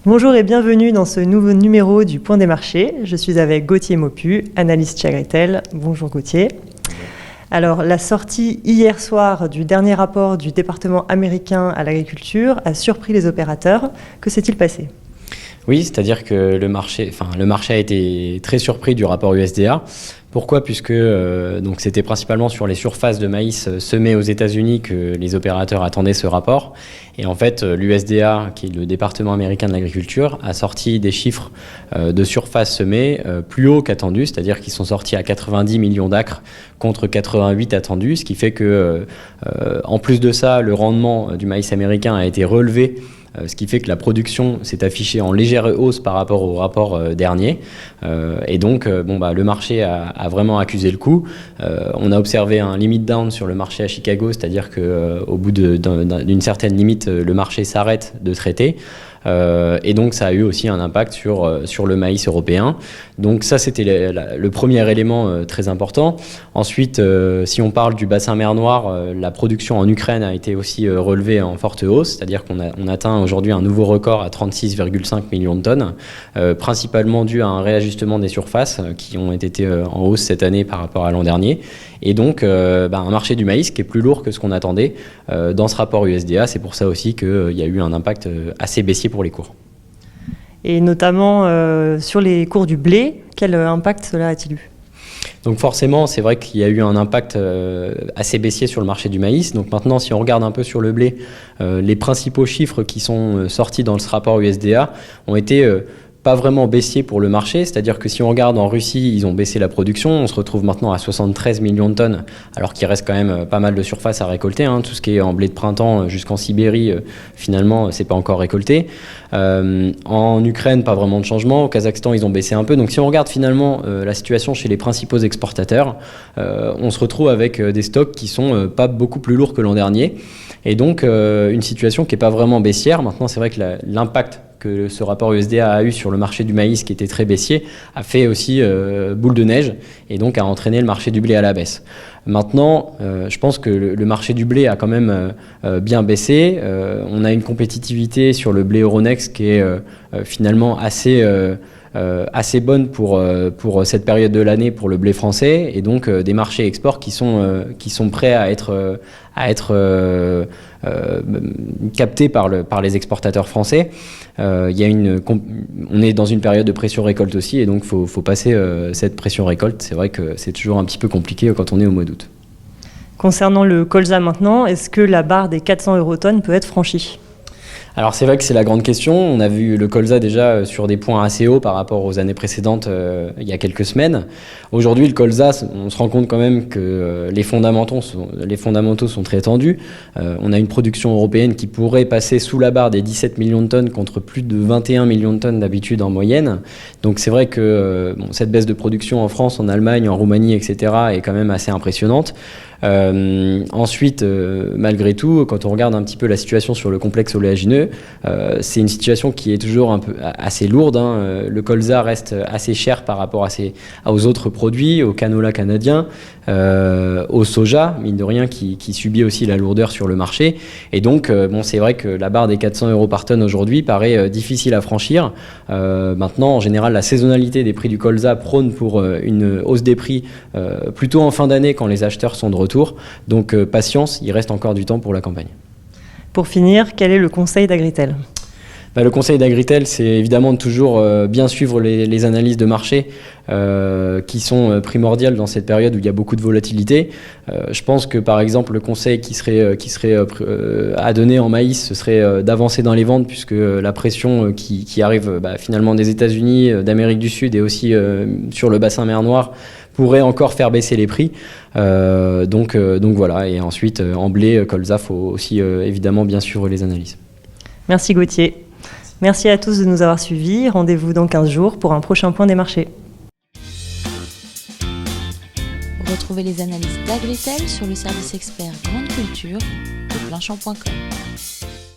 Bonjour et bienvenue dans ce nouveau numéro du Point des marchés. Je suis avec Gauthier Maupu, analyste chez Agritel. Bonjour Gauthier. Alors, la sortie hier soir du dernier rapport du département américain à l'agriculture a surpris les opérateurs. Que s'est-il passé ? Oui, c'est-à-dire que le marché a été très surpris du rapport USDA. Pourquoi ? Puisque donc c'était principalement sur les surfaces de maïs semées aux États-Unis que les opérateurs attendaient ce rapport. Et en fait, l'USDA, qui est le département américain de l'agriculture, a sorti des chiffres de surfaces semées plus hauts qu'attendus, c'est-à-dire qu'ils sont sortis à 90 millions d'acres contre 88 attendus, ce qui fait que, en plus de ça, le rendement du maïs américain a été relevé. Ce qui fait que la production s'est affichée en légère hausse par rapport au rapport dernier. Et donc, le marché a vraiment accusé le coup. On a observé un limit down sur le marché à Chicago, c'est-à-dire qu'au bout d'une certaine limite, le marché s'arrête de traiter. Et donc ça a eu aussi un impact sur le maïs européen. Donc ça, c'était le premier élément très important. Ensuite, si on parle du bassin mer Noire, la production en Ukraine a été aussi relevée en forte hausse, c'est-à-dire qu'on atteint aujourd'hui un nouveau record à 36,5 millions de tonnes, principalement dû à un réajustement des surfaces qui ont été en hausse cette année par rapport à l'an dernier. Et donc, un marché du maïs qui est plus lourd que ce qu'on attendait dans ce rapport USDA. C'est pour ça aussi qu'il y a eu un impact assez baissier pour les cours. Et notamment sur les cours du blé, quel impact cela a-t-il eu ? Donc forcément, c'est vrai qu'il y a eu un impact assez baissier sur le marché du maïs. Donc maintenant, si on regarde un peu sur le blé, les principaux chiffres qui sont sortis dans ce rapport USDA ont été pas vraiment baissier pour le marché, c'est-à-dire que si on regarde en Russie, ils ont baissé la production, on se retrouve maintenant à 73 millions de tonnes, alors qu'il reste quand même pas mal de surface à récolter, tout ce qui est en blé de printemps jusqu'en Sibérie, finalement, c'est pas encore récolté. En Ukraine, pas vraiment de changement, au Kazakhstan, ils ont baissé un peu, donc si on regarde finalement la situation chez les principaux exportateurs, on se retrouve avec des stocks qui sont pas beaucoup plus lourds que l'an dernier, et donc une situation qui est pas vraiment baissière. Maintenant, c'est vrai que l'impact que ce rapport USDA a eu sur le marché du maïs qui était très baissier a fait aussi boule de neige et donc a entraîné le marché du blé à la baisse. Maintenant, je pense que le marché du blé a quand même bien baissé. On a une compétitivité sur le blé Euronext qui est finalement assez bonne pour cette période de l'année pour le blé français, et donc des marchés export qui sont prêts à être captés par les exportateurs français. On est dans une période de pression récolte aussi, et donc faut passer cette pression récolte. C'est vrai que c'est toujours un petit peu compliqué quand on est au mois d'août. Concernant le colza maintenant, est-ce que la barre des 400 eurotonnes peut être franchie ? Alors c'est vrai que c'est la grande question. On a vu le colza déjà sur des points assez hauts par rapport aux années précédentes il y a quelques semaines. Aujourd'hui, le colza, on se rend compte quand même que les fondamentaux sont très tendus. On a une production européenne qui pourrait passer sous la barre des 17 millions de tonnes contre plus de 21 millions de tonnes d'habitude en moyenne. Donc c'est vrai que cette baisse de production en France, en Allemagne, en Roumanie, etc. est quand même assez impressionnante. Ensuite, malgré tout, quand on regarde un petit peu la situation sur le complexe oléagineux, c'est une situation qui est toujours un peu assez lourde. Le colza reste assez cher par rapport aux autres produits, au canola canadien, au soja, mine de rien, qui subit aussi la lourdeur sur le marché. Et donc, c'est vrai que la barre des 400 euros par tonne aujourd'hui paraît difficile à franchir. Maintenant, en général, la saisonnalité des prix du colza prône pour une hausse des prix plutôt en fin d'année quand les acheteurs sont de retour. Donc patience, il reste encore du temps pour la campagne. Pour finir, quel est le conseil d'Agritel ? Le conseil d'Agritel, c'est évidemment de toujours bien suivre les analyses de marché qui sont primordiales dans cette période où il y a beaucoup de volatilité. Je pense que par exemple le conseil qui serait à donner en maïs, ce serait d'avancer dans les ventes, puisque la pression qui arrive finalement des États-Unis, d'Amérique du Sud et aussi sur le bassin mer Noire pourrait encore faire baisser les prix. Donc voilà. Et ensuite, en blé, colza, il faut aussi évidemment bien suivre les analyses. Merci Gauthier. Merci à tous de nous avoir suivis. Rendez-vous dans 15 jours pour un prochain point des marchés. Retrouvez les analyses d'Agritel sur le service expert Grande Culture de Planchamp.com.